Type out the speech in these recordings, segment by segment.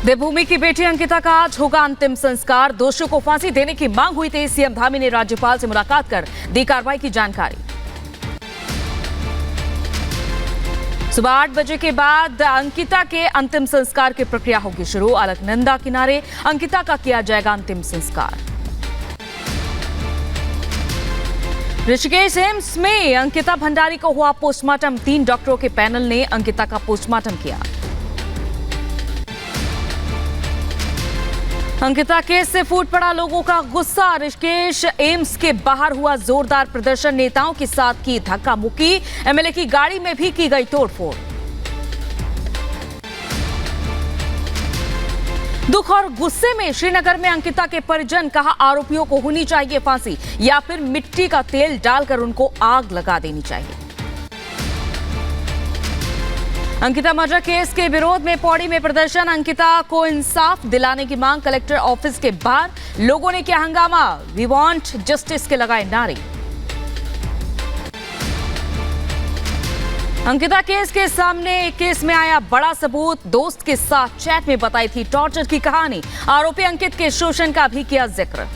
देवभूमि की बेटी अंकिता का आज होगा अंतिम संस्कार। दोषियों को फांसी देने की मांग हुई थी। सीएम धामी ने राज्यपाल से मुलाकात कर दी कार्रवाई की जानकारी। सुबह 8 बजे के बाद अंकिता के अंतिम संस्कार की प्रक्रिया होगी शुरू। अलकनंदा किनारे अंकिता का किया जाएगा अंतिम संस्कार। ऋषिकेश एम्स में अंकिता भंडारी को हुआ पोस्टमार्टम। 3 डॉक्टरों के पैनल ने अंकिता का पोस्टमार्टम किया। अंकिता केस से फूट पड़ा लोगों का गुस्सा। ऋषिकेश एम्स के बाहर हुआ जोरदार प्रदर्शन। नेताओं के साथ की धक्का मुक्की। एमएलए की गाड़ी में भी की गई तोड़फोड़। दुख और गुस्से में श्रीनगर में अंकिता के परिजन। कहा आरोपियों को होनी चाहिए फांसी या फिर मिट्टी का तेल डालकर उनको आग लगा देनी चाहिए। अंकिता मर्डर केस के विरोध में पौड़ी में प्रदर्शन। अंकिता को इंसाफ दिलाने की मांग। कलेक्टर ऑफिस के बाहर लोगों ने किया हंगामा। वी वांट जस्टिस के लगाए नारे। अंकिता केस में आया बड़ा सबूत। दोस्त के साथ चैट में बताई थी टॉर्चर की कहानी। आरोपी अंकित के शोषण का भी किया जिक्र।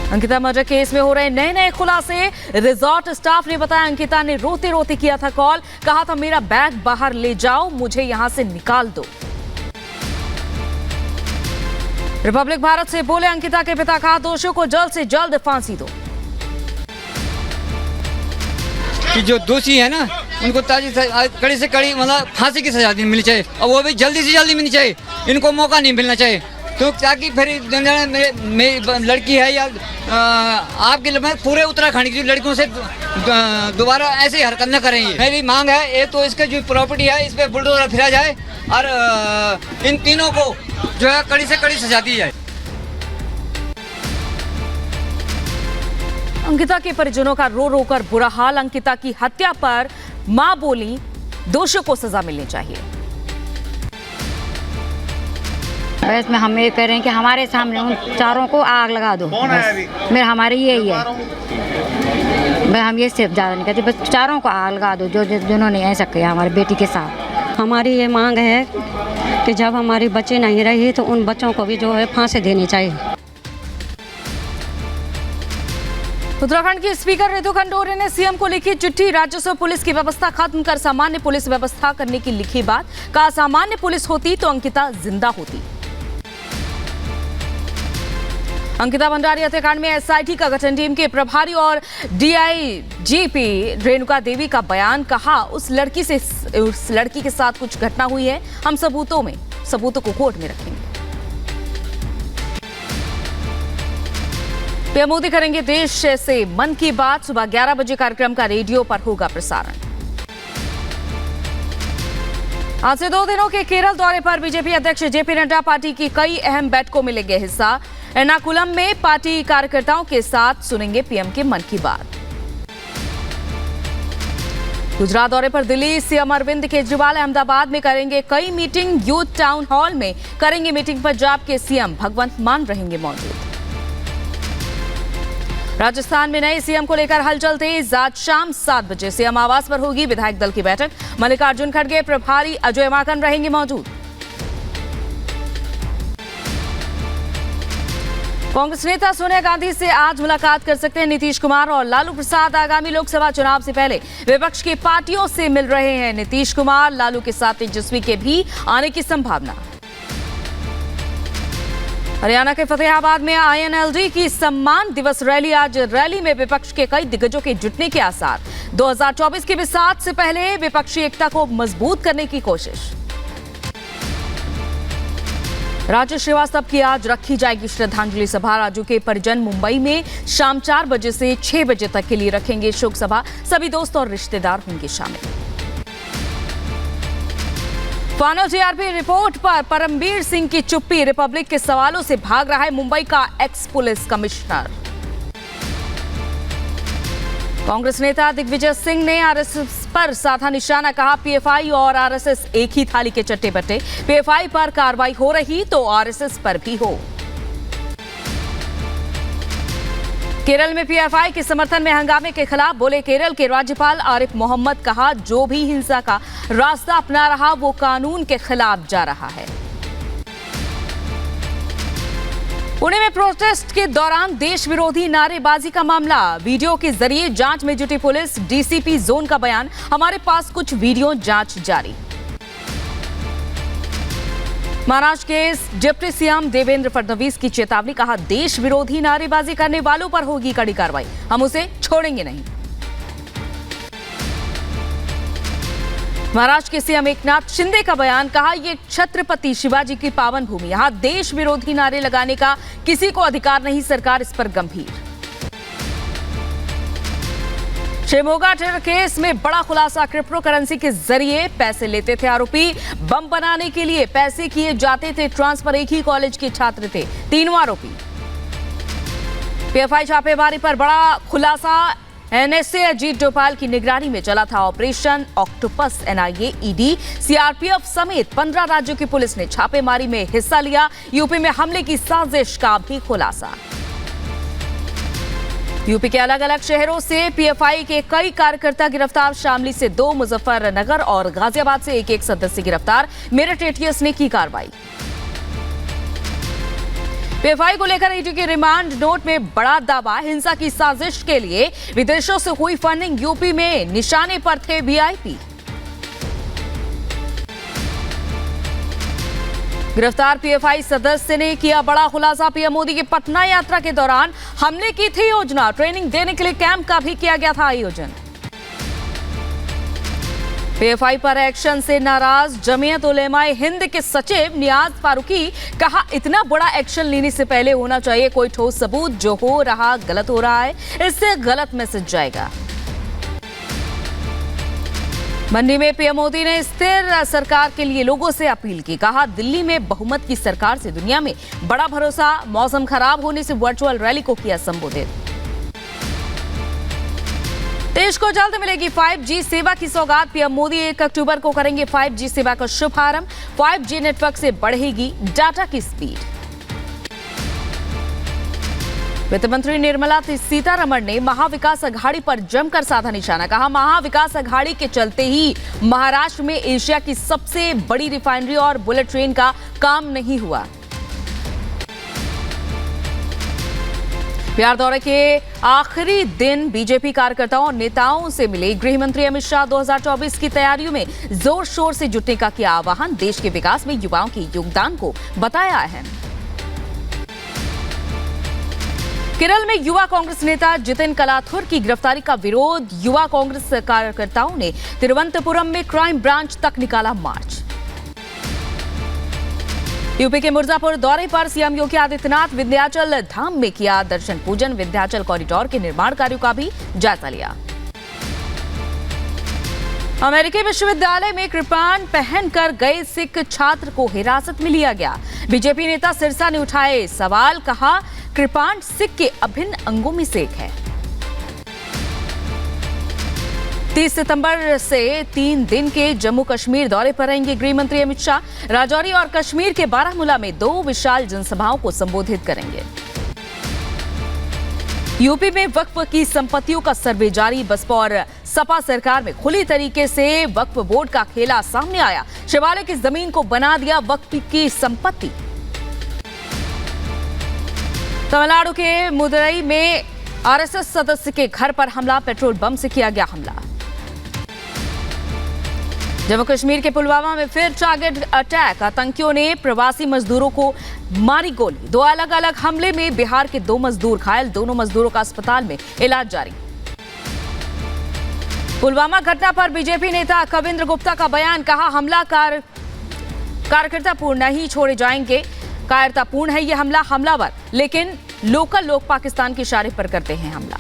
अंकिता मर्डर केस में हो रहे नए खुलासे। रिजॉर्ट स्टाफ ने बताया अंकिता ने रोते रोते किया था कॉल। कहा था मेरा बैग बाहर ले जाओ, मुझे यहां से निकाल दो। रिपब्लिक भारत से बोले अंकिता के पिता। कहा दोषियों को जल्द से जल्द फांसी दो। कि जो दोषी है ना उनको कड़ी से कड़ी मतलब फांसी की सजा मिलनी चाहिए और वो भी जल्दी से जल्दी मिलनी चाहिए। इनको मौका नहीं मिलना चाहिए तो ताकि फिर मेरी लड़की है या आपके पूरे उत्तराखंड की लड़कियों से दोबारा ऐसी हरकत न करेंगे। मेरी मांग है ये तो इसका जो प्रॉपर्टी है इस पर बुलडोजर फिरा जाए और इन तीनों को जो है कड़ी से कड़ी सजा दी जाए। अंकिता के परिजनों का रो रो कर बुरा हाल। अंकिता की हत्या पर मां बोली दोषियों को सजा मिलनी चाहिए। बस में हम ये कह रहे हैं कि हमारे सामने उन चारों को आग लगा दो। मेरा हमारे यही है। भाई हम ये सिर्फ ज़्यादा नहीं कहते, बस चारों को आग लगा दो जिन्होंने ऐसा किया हमारी बेटी के साथ। हमारी ये मांग है कि जब हमारी बच्ची नहीं रही तो उन बच्चों को भी जो है फांसी देनी चाहिए। उत्तराखंड की स्पीकर रितु खंडोरे ने सीएम को लिखी चिट्ठी। राजस्व पुलिस की व्यवस्था खत्म कर सामान्य पुलिस व्यवस्था करने की लिखी बात। कहा सामान्य पुलिस होती तो अंकिता जिंदा होती। अंकिता भंडारी हत्याकांड में एसआईटी का गठन। टीम के प्रभारी और डीआईजीपी रेणुका देवी का बयान। कहा उस लड़की के साथ कुछ घटना हुई है। हम सबूतों को कोर्ट में रखेंगे। पीएम मोदी करेंगे देश से मन की बात। सुबह 11 बजे कार्यक्रम का रेडियो पर होगा प्रसारण। आज से 2 दिनों के केरल दौरे पर बीजेपी अध्यक्ष जेपी नड्डा पार्टी की कई अहम बैठकों में लेंगे हिस्सा। एर्नाकुलम में पार्टी कार्यकर्ताओं के साथ सुनेंगे पीएम के मन की बात। गुजरात दौरे पर दिल्ली सीएम अरविंद केजरीवाल अहमदाबाद में करेंगे कई मीटिंग। यूथ टाउन हॉल में करेंगे मीटिंग। पंजाब के सीएम भगवंत मान रहेंगे मौजूद। राजस्थान में नए सीएम को लेकर हलचल तेज। आज शाम 7 बजे सीएम आवास पर होगी विधायक दल की बैठक। मल्लिकार्जुन खड़गे प्रभारी अजय माकन रहेंगे मौजूद। कांग्रेस नेता सोनिया गांधी से आज मुलाकात कर सकते हैं नीतीश कुमार और लालू प्रसाद। आगामी लोकसभा चुनाव से पहले विपक्ष की पार्टियों से मिल रहे हैं नीतीश कुमार। लालू के साथ तेजस्वी के भी आने की संभावना। हरियाणा के फतेहाबाद में आईएनएलडी की सम्मान दिवस रैली। आज रैली में विपक्ष के कई दिग्गजों के जुटने के आसार। 2024 के विसात से पहले विपक्षी एकता को मजबूत करने की कोशिश। राजू श्रीवास्तव की आज रखी जाएगी श्रद्धांजलि सभा। राजू के परिजन मुंबई में शाम 4 बजे से 6 बजे तक के लिए रखेंगे शोक सभा। सभी दोस्त और रिश्तेदार होंगे शामिल। फाइनल जीआरपी रिपोर्ट पर परमबीर सिंह की चुप्पी। रिपब्लिक के सवालों से भाग रहा है मुंबई का एक्स पुलिस कमिश्नर। कांग्रेस नेता दिग्विजय सिंह ने आरएसएस पर साधा निशाना। कहा पीएफआई और आरएसएस एक ही थाली के चट्टे बट्टे। पीएफआई पर कार्रवाई हो रही तो आरएसएस पर भी हो। केरल में पीएफआई के समर्थन में हंगामे के खिलाफ बोले केरल के राज्यपाल आरिफ मोहम्मद। कहा, जो भी हिंसा का रास्ता अपना रहा वो कानून के खिलाफ जा रहा है। पुणे में प्रोटेस्ट के दौरान देश विरोधी नारेबाजी का मामला, वीडियो के जरिए जांच में जुटी पुलिस। डीसीपी जोन का बयान, हमारे पास कुछ वीडियो, जांच जारी। महाराष्ट्र के डिप्टी सीएम देवेंद्र फडणवीस की चेतावनी। कहा, देश विरोधी नारेबाजी करने वालों पर होगी कड़ी कार्रवाई, हम उसे छोड़ेंगे नहीं। महाराष्ट्र के सीएम एकनाथ शिंदे का बयान। कहा, ये छत्रपति शिवाजी की पावन भूमि, यहां देश विरोधी नारे लगाने का किसी को अधिकार नहीं, सरकार इस पर गंभीर। शिमोगा टेरर केस में बड़ा खुलासा, क्रिप्टो करेंसी के जरिए पैसे लेते थे आरोपी। बम बनाने के लिए पैसे किए जाते थे ट्रांसफर, एक ही कॉलेज के छात्र थे तीनों आरोपी। पीएफआई छापेमारी पर बड़ा खुलासा, एनएसए अजीत डोभाल की निगरानी में चला था operation octopus. NIA, ED, CRPF समेत 15 राज्यों की पुलिस ने छापेमारी में हिस्सा लिया। यूपी में हमले की साजिश का भी खुलासा। यूपी के अलग अलग शहरों से पीएफआई के कई कार्यकर्ता गिरफ्तार, शामली से 2, मुजफ्फरनगर और गाजियाबाद से एक सदस्य गिरफ्तार। मेरठ एटीएस ने की कार्रवाई। पीएफआई को लेकर ईडी के रिमांड नोट में बड़ा दावा, हिंसा की साजिश के लिए विदेशों से हुई फंडिंग, यूपी में निशाने पर थे वीआईपी। गिरफ्तार पीएफआई सदस्य ने किया बड़ा खुलासा, पीएम मोदी की पटना यात्रा के दौरान हमले की थी योजना, ट्रेनिंग देने के लिए कैंप का भी किया गया था आयोजन। पीएफआई पर एक्शन से नाराज जमीयत उलेमाए हिंद के सचिव नियाज फारूकी। कहा, इतना बड़ा एक्शन लेने से पहले होना चाहिए कोई ठोस सबूत, जो हो रहा गलत हो रहा है, इससे गलत मैसेज जाएगा। मंडी में पीएम मोदी ने स्थिर सरकार के लिए लोगों से अपील की। कहा, दिल्ली में बहुमत की सरकार से दुनिया में बड़ा भरोसा, मौसम खराब होने से वर्चुअल रैली को किया संबोधित। देश को जल्द मिलेगी 5G सेवा की सौगात, पीएम मोदी 1 अक्टूबर को करेंगे 5G सेवा का शुभारंभ। 5G नेटवर्क से बढ़ेगी डाटा की स्पीड। वित्त मंत्री निर्मला सीतारमण ने महाविकास अघाड़ी पर जमकर साधा निशाना। कहा, महाविकास अघाड़ी के चलते ही महाराष्ट्र में एशिया की सबसे बड़ी रिफाइनरी और बुलेट ट्रेन का काम नहीं हुआ। बिहार दौरे के आखिरी दिन बीजेपी कार्यकर्ताओं और नेताओं से मिले गृह मंत्री अमित शाह। 2024 की तैयारियों में जोर शोर से जुटने का किया आह्वान, देश के विकास में युवाओं के योगदान को बताया अहम। केरल में युवा कांग्रेस नेता जितिन कलाथुर की गिरफ्तारी का विरोध, युवा कांग्रेस कार्यकर्ताओं ने तिरुवनंतपुरम में क्राइम ब्रांच तक निकाला मार्च। यूपी के मिर्जापुर दौरे पर सीएम योगी आदित्यनाथ विंध्याचल धाम में किया दर्शन पूजन, विंध्याचल कॉरिडोर के निर्माण कार्यों का भी जायजा लिया। अमेरिकी विश्वविद्यालय में कृपाण पहनकर गए सिख छात्र को हिरासत में लिया गया। बीजेपी नेता सिरसा ने उठाए सवाल, कहा, कृपाण सिख के अभिन्न अंगों में से एक है। 30 सितंबर से 3 दिन के जम्मू कश्मीर दौरे पर रहेंगे गृह मंत्री अमित शाह। राजौरी और कश्मीर के बारामूला में 2 विशाल जनसभाओं को संबोधित करेंगे। यूपी में वक्फ की संपत्तियों का सर्वे जारी, बसपा और सपा सरकार में खुली तरीके से वक्फ बोर्ड का खेला सामने आया। शिवालय की जमीन को बना दिया वक्फ की संपत्ति। तमिलनाडु के मदुरई में आरएसएस सदस्य के घर पर हमला, पेट्रोल बम से किया गया हमला। जम्मू कश्मीर के पुलवामा में फिर टारगेट अटैक, आतंकियों ने प्रवासी मजदूरों को मारी गोली। 2 अलग अलग हमले में बिहार के 2 मजदूर घायल, दोनों मजदूरों का अस्पताल में इलाज जारी। पुलवामा घटना पर बीजेपी नेता कविंद्र गुप्ता का बयान, कहा, हमला कार्यकर्तापूर्ण नहीं छोड़े जाएंगे, कायरतापूर्ण है ये हमला, हमलावर लेकिन लोकल लोग पाकिस्तान के इशारे पर करते हैं हमला।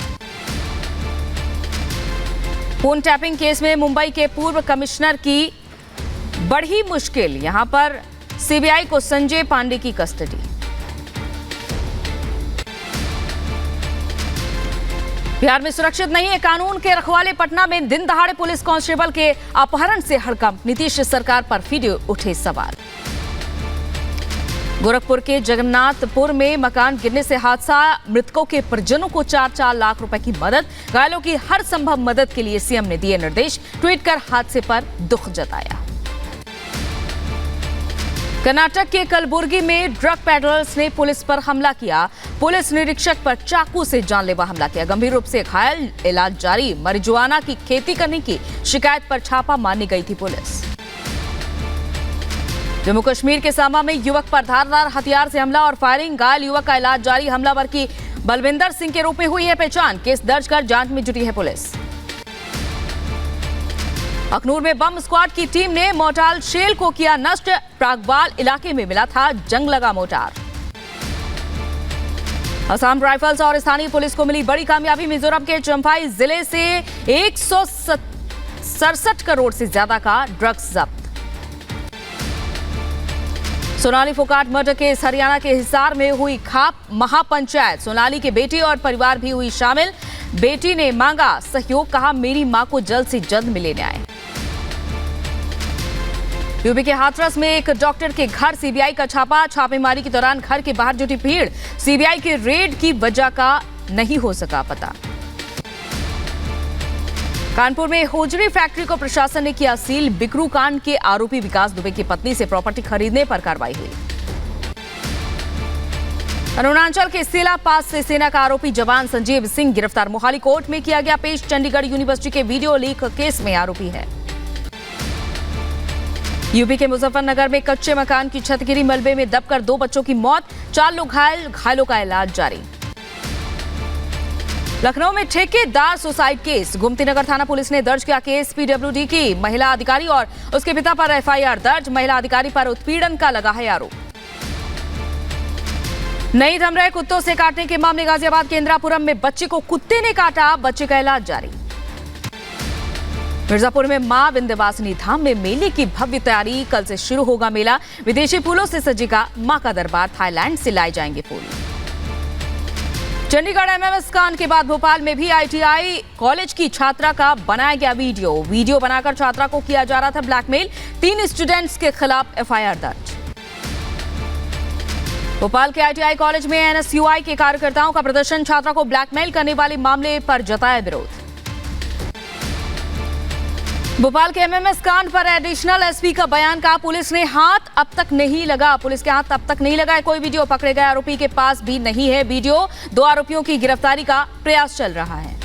फोन टैपिंग केस में मुंबई के पूर्व कमिश्नर की बढ़ी मुश्किल, यहां पर सीबीआई को संजय पांडे की कस्टडी। बिहार में सुरक्षित नहीं है कानून के रखवाले, पटना में दिन दहाड़े पुलिस कांस्टेबल के अपहरण से हड़कंप, नीतीश सरकार पर फिर उठे सवाल। गोरखपुर के जगन्नाथपुर में मकान गिरने से हादसा, मृतकों के परिजनों को 4-4 लाख रुपए की मदद, घायलों की हर संभव मदद के लिए सीएम ने दिए निर्देश, ट्वीट कर हादसे पर दुख जताया। कर्नाटक के कलबुर्गी में ड्रग पेडलर्स ने पुलिस पर हमला किया, पुलिस निरीक्षक पर चाकू से जानलेवा हमला किया, गंभीर रूप से घायल, इलाज जारी। marijuana की खेती करने की शिकायत पर छापा मारने गई थी पुलिस। जम्मू कश्मीर के सांबा में युवक पर धारदार हथियार से हमला और फायरिंग, घायल युवक का इलाज जारी। हमलावर की बलविंदर सिंह के रूप में हुई है पहचान, केस दर्ज कर जांच में जुटी है पुलिस। अखनूर में बम स्क्वाड की टीम ने मोटाल शेल को किया नष्ट, प्रागवाल इलाके में मिला था जंग लगा मोटार। असम राइफल्स और स्थानीय पुलिस को मिली बड़ी कामयाबी, मिजोरम के चंफाई जिले से 167 करोड़ से ज्यादा का ड्रग्स जब्त। सोनाली फोगाट मर्डर केस, हरियाणा के हिसार में हुई खाप महापंचायत, सोनाली के बेटी और परिवार भी हुई शामिल। बेटी ने मांगा सहयोग, कहा मेरी मां को जल्द से जल्द मिले न्याय। यूपी के हाथरस में एक डॉक्टर के घर सीबीआई का छापा, छापेमारी के दौरान घर के बाहर जुटी भीड़, सीबीआई के रेड की वजह का नहीं हो सका पता। कानपुर में होजरी फैक्ट्री को प्रशासन ने किया सील, बिकरू कांड के आरोपी विकास दुबे की पत्नी से प्रॉपर्टी खरीदने पर कार्रवाई हुई। अरुणाचल के सेला पास से सेना का आरोपी जवान संजीव सिंह गिरफ्तार, मोहाली कोर्ट में किया गया पेश। चंडीगढ़ यूनिवर्सिटी के वीडियो लीक केस में आरोपी है। यूपी के मुजफ्फरनगर में कच्चे मकान की छत गिरी, मलबे में दबकर 2 बच्चों की मौत, 4 लोग घायल, घायलों का इलाज जारी। लखनऊ में ठेकेदार सुसाइड केस, गोमतीनगर थाना पुलिस ने दर्ज किया केस। पीडब्ल्यूडी की महिला अधिकारी और उसके पिता पर एफआईआर दर्ज, महिला अधिकारी पर उत्पीड़न का लगा है आरोप। नहीं थम रहे कुत्तों से काटने के मामले, गाजियाबाद के इंदिरापुरम में बच्चे को कुत्ते ने काटा, बच्चे का इलाज जारी। मिर्जापुर में मां विंध्यवासिनी धाम में मेले की भव्य तैयारी, कल से शुरू होगा मेला, विदेशी फूलों से सजेगा मां का दरबार, थाईलैंड से लाए जाएंगे फूल। चंडीगढ़ एमएमएस कांड के बाद भोपाल में भी आईटीआई कॉलेज की छात्रा का बनाया गया वीडियो बनाकर छात्रा को किया जा रहा था ब्लैकमेल, 3 स्टूडेंट्स के खिलाफ एफआईआर दर्ज। भोपाल के आईटीआई कॉलेज में एनएसयूआई के कार्यकर्ताओं का प्रदर्शन, छात्रा को ब्लैकमेल करने वाले मामले पर जताया विरोध। भोपाल के एमएमएस कांड पर एडिशनल एसपी का बयान, कहा पुलिस ने हाथ अब तक नहीं लगा, पुलिस के हाथ अब तक नहीं लगा है कोई वीडियो, पकड़े गए आरोपी के पास भी नहीं है वीडियो, 2 आरोपियों की गिरफ्तारी का प्रयास चल रहा है।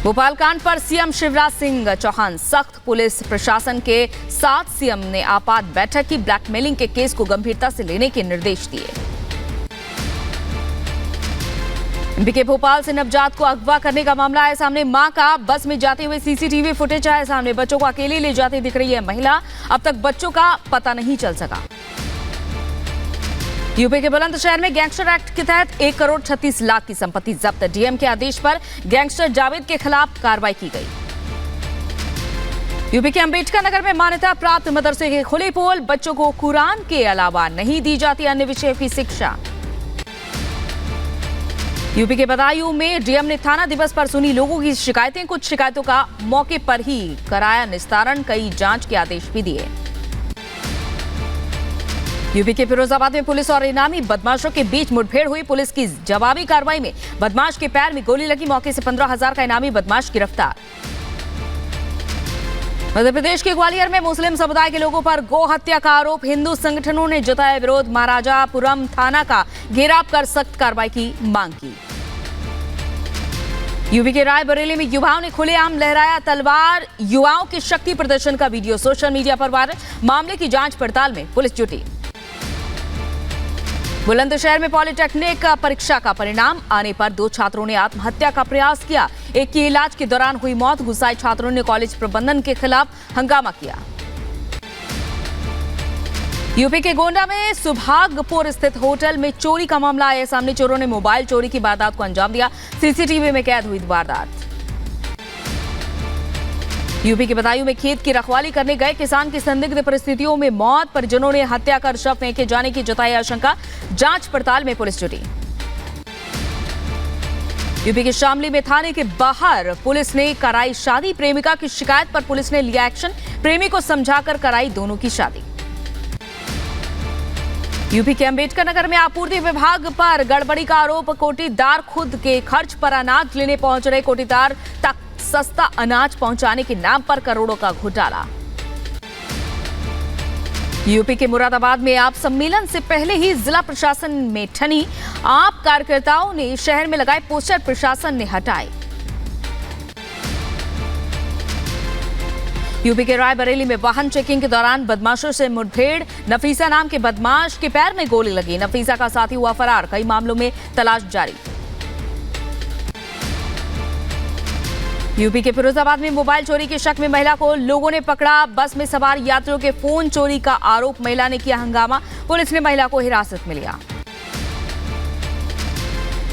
भोपाल कांड पर सीएम शिवराज सिंह चौहान सख्त, पुलिस प्रशासन के साथ सीएम ने आपात बैठक की, ब्लैकमेलिंग के केस को गंभीरता से लेने के निर्देश दिए। एमपी के भोपाल से नवजात को अगवा करने का मामला आया सामने, मां का बस में जाते हुए सीसीटीवी फुटेज आया सामने, बच्चों को अकेले ले जाती दिख रही है महिला, अब तक बच्चों का पता नहीं चल सका। यूपी के बुलंदशहर में गैंगस्टर एक्ट के तहत 1 करोड़ 36 लाख की संपत्ति जब्त, डीएम के आदेश पर गैंगस्टर जावेद के खिलाफ कार्रवाई की गई। यूपी के अंबेडकर नगर में मान्यता प्राप्त मदरसे के खुले पोल, बच्चों को कुरान के अलावा नहीं दी जाती अन्य विषयों की शिक्षा। यूपी के बदायूं में डीएम ने थाना दिवस पर सुनी लोगों की शिकायतें, कुछ शिकायतों का मौके पर ही कराया निस्तारण, कई जांच के आदेश भी दिए। यूपी के फिरोजाबाद में पुलिस और इनामी बदमाशों के बीच मुठभेड़ हुई, पुलिस की जवाबी कार्रवाई में बदमाश के पैर में गोली लगी, मौके से 15,000 का इनामी बदमाश गिरफ्तार। मध्य प्रदेश के ग्वालियर में मुस्लिम समुदाय के लोगों पर गौ हत्या का आरोप, हिंदू संगठनों ने जताया विरोध, महाराजापुरम थाना का घेराव कर सख्त कार्रवाई की मांग की। यूपी के रायबरेली में युवाओं ने खुलेआम लहराया तलवार, युवाओं के शक्ति प्रदर्शन का वीडियो सोशल मीडिया पर वायरल, मामले की जांच पड़ताल में पुलिस जुटी। बुलंदशहर में पॉलिटेक्निक परीक्षा का परिणाम आने पर 2 छात्रों ने आत्महत्या का प्रयास किया, एक की इलाज के दौरान हुई मौत, गुस्साए छात्रों ने कॉलेज प्रबंधन के खिलाफ हंगामा किया। यूपी के गोंडा में सुभागपुर स्थित होटल में चोरी का मामला आया सामने, चोरों ने मोबाइल चोरी की वारदात को अंजाम दिया, सीसीटीवी में कैद हुई वारदात। यूपी के बदायूं में खेत की रखवाली करने गए किसान की संदिग्ध परिस्थितियों में मौत, परिजनों ने हत्या कर शव फेंके जाने की जताई आशंका, जांच पड़ताल में पुलिस जुटी। यूपी के शामली में थाने के बाहर पुलिस ने कराई शादी, प्रेमिका की शिकायत पर पुलिस ने लिया एक्शन, प्रेमी को समझाकर कराई दोनों की शादी। यूपी के अंबेडकर नगर में आपूर्ति विभाग पर गड़बड़ी का आरोप। कोटीदार खुद के खर्च पर अनाज लेने पहुंच रहे कोटीदार तक सस्ता अनाज पहुंचाने के नाम पर करोड़ों का घोटाला। यूपी के मुरादाबाद में आप सम्मेलन से पहले ही जिला प्रशासन में ठनी आप कार्यकर्ताओं ने शहर में लगाए पोस्टर, प्रशासन ने हटाए। यूपी के रायबरेली में वाहन चेकिंग के दौरान बदमाशों से मुठभेड़। नफीसा नाम के बदमाश के पैर में गोली लगी। नफीसा का साथी हुआ फरार। कई मामलों में तलाश जारी। यूपी के फिरोजाबाद में मोबाइल चोरी के शक में महिला को लोगों ने पकड़ा। बस में सवार यात्रियों के फोन चोरी का आरोप। महिला ने किया हंगामा। पुलिस ने महिला को हिरासत में लिया।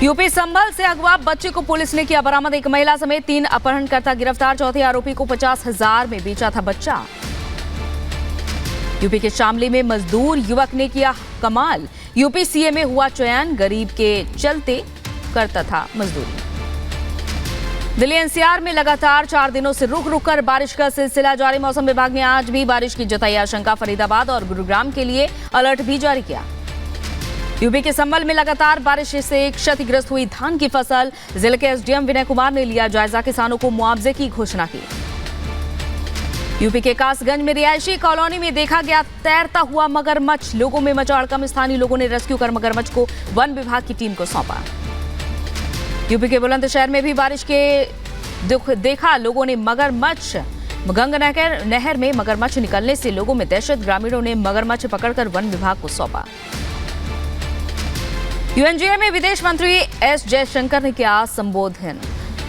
यूपी संभल से अगवा बच्चे को पुलिस ने किया बरामद। एक महिला समेत 3 अपहरणकर्ता गिरफ्तार। चौथे आरोपी को 50,000 में बेचा था बच्चा। यूपी के शामली में मजदूर युवक ने किया कमाल। यूपी सीए में हुआ चयन। गरीब के चलते करता था मजदूरी। दिल्ली एनसीआर में लगातार 4 दिनों से रुक रुक कर बारिश का सिलसिला जारी। मौसम विभाग ने आज भी बारिश की जताई आशंका। फरीदाबाद और गुरुग्राम के लिए अलर्ट भी जारी किया। यूपी के संभल में लगातार बारिश से क्षतिग्रस्त हुई धान की फसल। जिले के एसडीएम विनय कुमार ने लिया जायजा। किसानों को मुआवजे की घोषणा की। यूपी के कासगंज में रिहायशी कॉलोनी में देखा गया तैरता हुआ मगरमच्छ। लोगों में मचा हड़कंप। स्थानीय लोगों ने रेस्क्यू कर मगरमच्छ को वन विभाग की टीम को सौंपा। यूपी के बुलंदशहर में भी बारिश के दुख देखा लोगों ने मगरमच्छ। गंगा नहर में मगरमच्छ निकलने से लोगों में दहशत। ग्रामीणों ने मगरमच्छ पकड़कर वन विभाग को सौंपा। यूएनजीए में विदेश मंत्री एस जयशंकर ने किया संबोधन।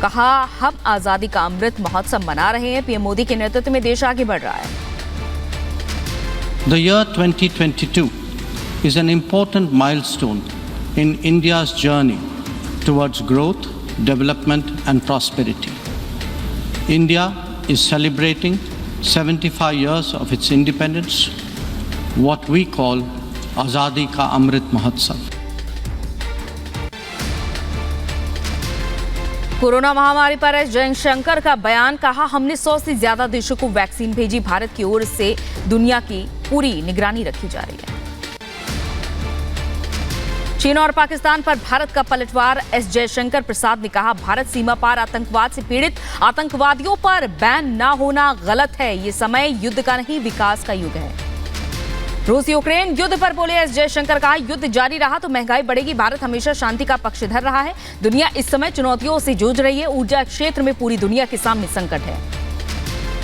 कहा, हम आजादी का अमृत महोत्सव मना रहे हैं। पीएम मोदी के नेतृत्व में देश आगे बढ़ रहा है। The year 2022 is an important milestone in India's journey towards growth, development and prosperity. India is celebrating 75 years of its independence, what we call Azadi Ka Amrit Mahotsav. Corona महामारी पर एस जयशंकर का बयान। कहा, हमने 100 से ज्यादा देशों को वैक्सीन भेजी। भारत की ओर से दुनिया की पूरी निगरानी रखी जा रही है। चीन और पाकिस्तान पर भारत का पलटवार। एस जयशंकर प्रसाद ने कहा, भारत सीमा पार आतंकवाद से पीड़ित आतंकवादियों पर बैन ना होना गलत है। ये समय युद्ध का नहीं, विकास का युग है। रूस यूक्रेन युद्ध पर बोले एस जयशंकर। कहा, युद्ध जारी रहा तो महंगाई बढ़ेगी। भारत हमेशा शांति का पक्षधर रहा है। दुनिया इस समय चुनौतियों से जूझ रही है। ऊर्जा क्षेत्र में पूरी दुनिया के सामने संकट है।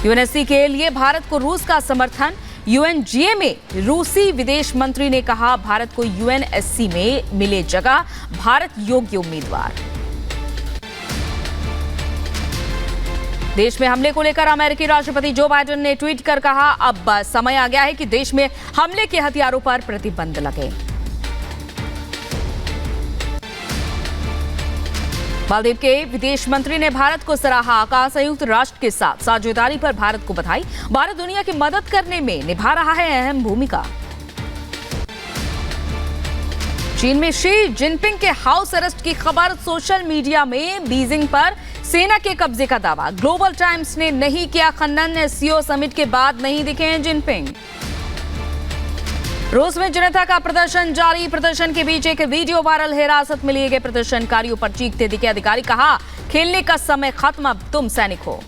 यूएनएससी के लिए भारत को रूस का समर्थन। यूएनजीए में रूसी विदेश मंत्री ने कहा, भारत को यूएनएससी में मिले जगह। भारत योग्य उम्मीदवार। देश में हमले को लेकर अमेरिकी राष्ट्रपति जो बाइडेन ने ट्वीट कर कहा, अब समय आ गया है कि देश में हमले के हथियारों पर प्रतिबंध लगे। मालदीव के विदेश मंत्री ने भारत को सराहा। कहा, संयुक्त राष्ट्र के साथ साझेदारी पर भारत को बधाई। भारत दुनिया की मदद करने में निभा रहा है अहम भूमिका। चीन में शी जिनपिंग के हाउस अरेस्ट की खबर सोशल मीडिया में। बीजिंग पर सेना के कब्जे का दावा। ग्लोबल टाइम्स ने नहीं किया खंडन। एससीओ समिट के बाद नहीं दिखे हैं जिनपिंग। रूस में जनता का प्रदर्शन जारी। प्रदर्शन के बीच एक वीडियो वायरल। हिरासत में लिए गए प्रदर्शनकारियों पर चीखते दिखे अधिकारी। कहा, खेलने का समय खत्म, अब तुम सैनिक हो।